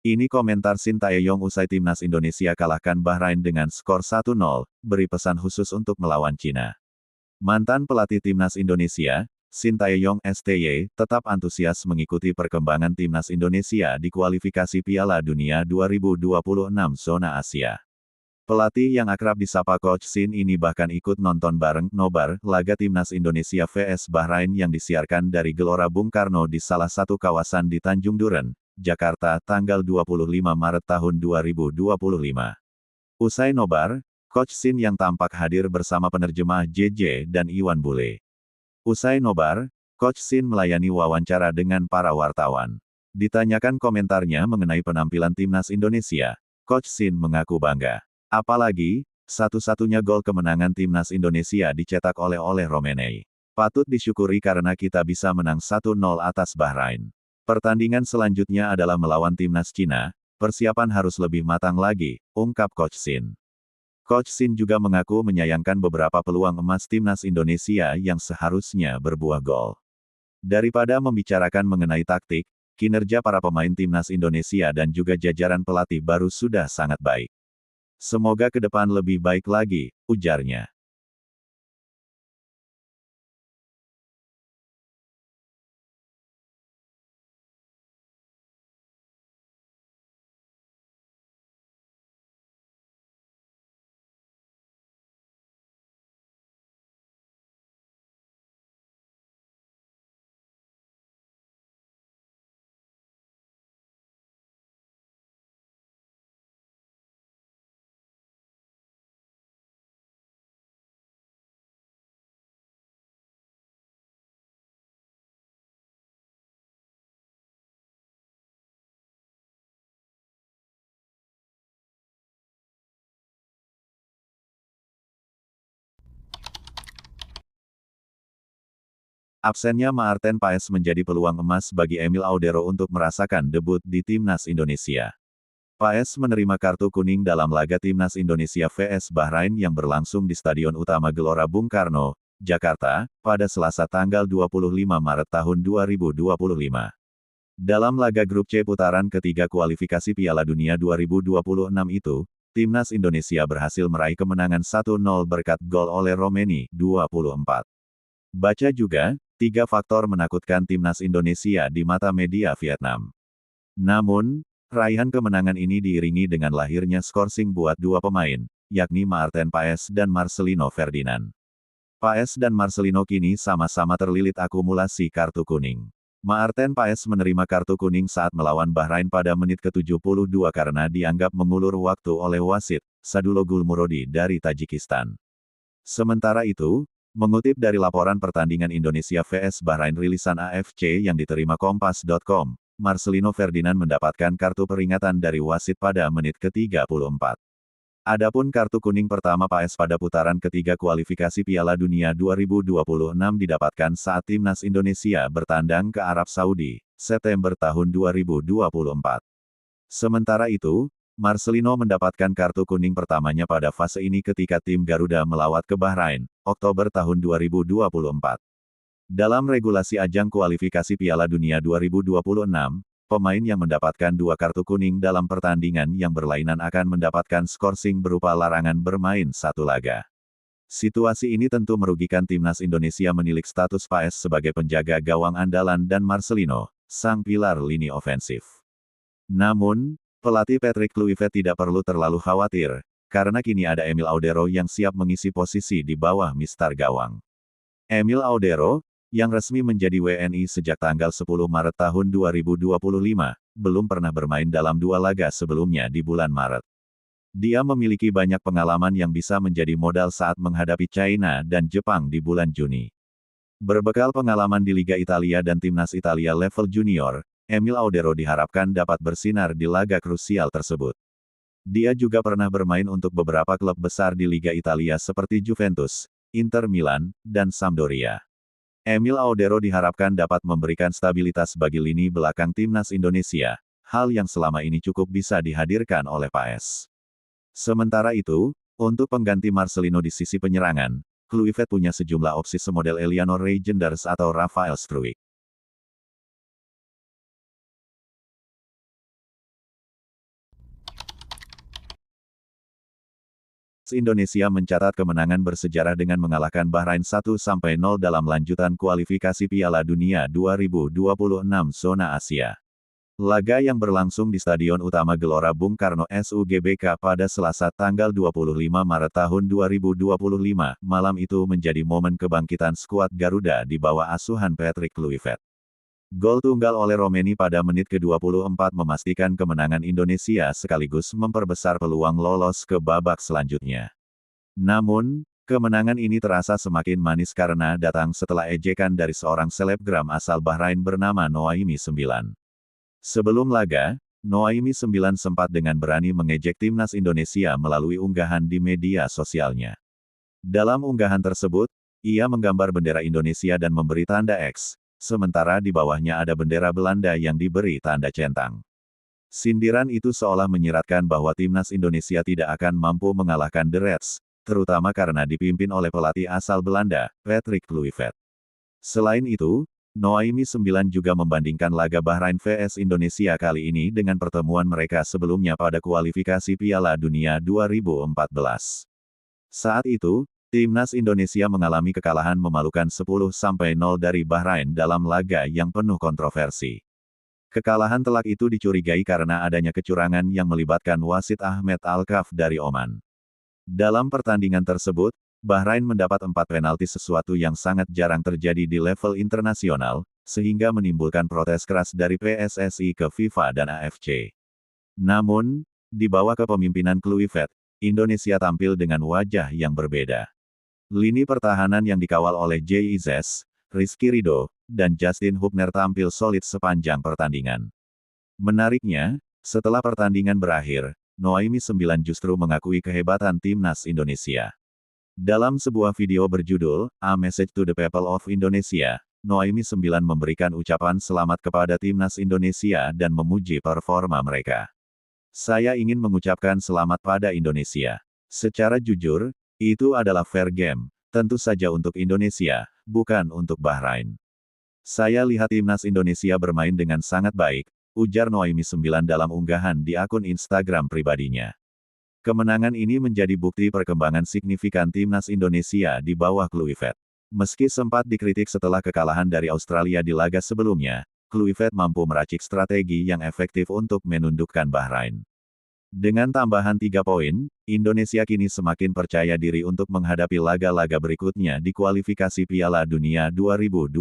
Ini komentar Sintayong usai timnas Indonesia kalahkan Bahrain dengan skor 1-0, beri pesan khusus untuk melawan Cina. Mantan pelatih timnas Indonesia, Sintayong STY, tetap antusias mengikuti perkembangan timnas Indonesia di kualifikasi Piala Dunia 2026 zona Asia. Pelatih yang akrab disapa Coach Sin ini bahkan ikut nonton bareng nobar laga timnas Indonesia vs Bahrain yang disiarkan dari Gelora Bung Karno di salah satu kawasan di Tanjung Duren, Jakarta, tanggal 25 Maret tahun 2025. Usai nobar, Coach Sin yang tampak hadir bersama penerjemah JJ dan Iwan Bule. Usai nobar, Coach Sin melayani wawancara dengan para wartawan. Ditanyakan komentarnya mengenai penampilan timnas Indonesia, Coach Sin mengaku bangga. Apalagi, satu-satunya gol kemenangan timnas Indonesia dicetak oleh Romenei. Patut disyukuri karena kita bisa menang 1-0 atas Bahrain. Pertandingan selanjutnya adalah melawan timnas Cina, persiapan harus lebih matang lagi, ungkap Coach Sin. Coach Sin juga mengaku menyayangkan beberapa peluang emas timnas Indonesia yang seharusnya berbuah gol. Daripada membicarakan mengenai taktik, kinerja para pemain timnas Indonesia dan juga jajaran pelatih baru sudah sangat baik. Semoga ke depan lebih baik lagi, ujarnya. Absennya Maarten Paes menjadi peluang emas bagi Emil Audero untuk merasakan debut di timnas Indonesia. Paes menerima kartu kuning dalam laga timnas Indonesia vs Bahrain yang berlangsung di Stadion Utama Gelora Bung Karno, Jakarta, pada Selasa tanggal 25 Maret tahun 2025. Dalam laga grup C putaran ketiga kualifikasi Piala Dunia 2026 itu, timnas Indonesia berhasil meraih kemenangan 1-0 berkat gol oleh Romenei, 24. Baca juga, 3 faktor menakutkan timnas Indonesia di mata media Vietnam. Namun, raihan kemenangan ini diiringi dengan lahirnya skorsing buat dua pemain, yakni Maarten Paes dan Marcelino Ferdinand. Paes dan Marcelino kini sama-sama terlilit akumulasi kartu kuning. Maarten Paes menerima kartu kuning saat melawan Bahrain pada menit ke-72 karena dianggap mengulur waktu oleh wasit, Sadulogul Murodi dari Tajikistan. Sementara itu, mengutip dari laporan pertandingan Indonesia vs Bahrain rilisan AFC yang diterima Kompas.com, Marcelino Ferdinand mendapatkan kartu peringatan dari wasit pada menit ke-34. Adapun kartu kuning pertama Paes pada putaran ketiga kualifikasi Piala Dunia 2026 didapatkan saat timnas Indonesia bertandang ke Arab Saudi, September tahun 2024. Sementara itu, Marcelino mendapatkan kartu kuning pertamanya pada fase ini ketika tim Garuda melawat ke Bahrain, Oktober tahun 2024. Dalam regulasi ajang kualifikasi Piala Dunia 2026, pemain yang mendapatkan 2 kartu kuning dalam pertandingan yang berlainan akan mendapatkan skorsing berupa larangan bermain 1 laga. Situasi ini tentu merugikan timnas Indonesia menilik status Paes sebagai penjaga gawang andalan dan Marcelino, sang pilar lini ofensif. Namun, pelatih Patrick Kluivert tidak perlu terlalu khawatir, karena kini ada Emil Audero yang siap mengisi posisi di bawah mistar gawang. Emil Audero, yang resmi menjadi WNI sejak tanggal 10 Maret tahun 2025, belum pernah bermain dalam 2 laga sebelumnya di bulan Maret. Dia memiliki banyak pengalaman yang bisa menjadi modal saat menghadapi China dan Jepang di bulan Juni. Berbekal pengalaman di Liga Italia dan timnas Italia level junior, Emil Audero diharapkan dapat bersinar di laga krusial tersebut. Dia juga pernah bermain untuk beberapa klub besar di Liga Italia seperti Juventus, Inter Milan, dan Sampdoria. Emil Audero diharapkan dapat memberikan stabilitas bagi lini belakang timnas Indonesia, hal yang selama ini cukup bisa dihadirkan oleh Paes. Sementara itu, untuk pengganti Marcelino di sisi penyerangan, Kluivert punya sejumlah opsi semodel Eleanor Reijenders atau Rafael Struijk. Indonesia mencatat kemenangan bersejarah dengan mengalahkan Bahrain 1-0 dalam lanjutan kualifikasi Piala Dunia 2026 zona Asia. Laga yang berlangsung di Stadion Utama Gelora Bung Karno SUGBK pada Selasa tanggal 25 Maret tahun 2025, malam itu menjadi momen kebangkitan skuad Garuda di bawah asuhan Patrick Kluivert. Gol tunggal oleh Romeni pada menit ke-24 memastikan kemenangan Indonesia sekaligus memperbesar peluang lolos ke babak selanjutnya. Namun, kemenangan ini terasa semakin manis karena datang setelah ejekan dari seorang selebgram asal Bahrain bernama Noaimi 9. Sebelum laga, Noaimi 9 sempat dengan berani mengejek timnas Indonesia melalui unggahan di media sosialnya. Dalam unggahan tersebut, ia menggambar bendera Indonesia dan memberi tanda X. Sementara di bawahnya ada bendera Belanda yang diberi tanda centang. Sindiran itu seolah menyiratkan bahwa timnas Indonesia tidak akan mampu mengalahkan The Reds, terutama karena dipimpin oleh pelatih asal Belanda, Patrick Kluivert. Selain itu, Noaimi 9 juga membandingkan laga Bahrain vs Indonesia kali ini dengan pertemuan mereka sebelumnya pada kualifikasi Piala Dunia 2014. Saat itu, timnas Indonesia mengalami kekalahan memalukan 10-0 dari Bahrain dalam laga yang penuh kontroversi. Kekalahan telak itu dicurigai karena adanya kecurangan yang melibatkan wasit Ahmed Al-Kaf dari Oman. Dalam pertandingan tersebut, Bahrain mendapat 4 penalti, sesuatu yang sangat jarang terjadi di level internasional, sehingga menimbulkan protes keras dari PSSI ke FIFA dan AFC. Namun, di bawah kepemimpinan Kluivert, Indonesia tampil dengan wajah yang berbeda. Lini pertahanan yang dikawal oleh JIZS, Rizky Ridho, dan Justin Hubner tampil solid sepanjang pertandingan. Menariknya, setelah pertandingan berakhir, Noaimi 9 justru mengakui kehebatan timnas Indonesia. Dalam sebuah video berjudul, A Message to the People of Indonesia, Noaimi 9 memberikan ucapan selamat kepada timnas Indonesia dan memuji performa mereka. Saya ingin mengucapkan selamat pada Indonesia. Secara jujur, itu adalah fair game, tentu saja untuk Indonesia, bukan untuk Bahrain. Saya lihat timnas Indonesia bermain dengan sangat baik, ujar Noaimi 9 dalam unggahan di akun Instagram pribadinya. Kemenangan ini menjadi bukti perkembangan signifikan timnas Indonesia di bawah Kluivert. Meski sempat dikritik setelah kekalahan dari Australia di laga sebelumnya, Kluivert mampu meracik strategi yang efektif untuk menundukkan Bahrain. Dengan tambahan 3 poin, Indonesia kini semakin percaya diri untuk menghadapi laga-laga berikutnya di kualifikasi Piala Dunia 2026.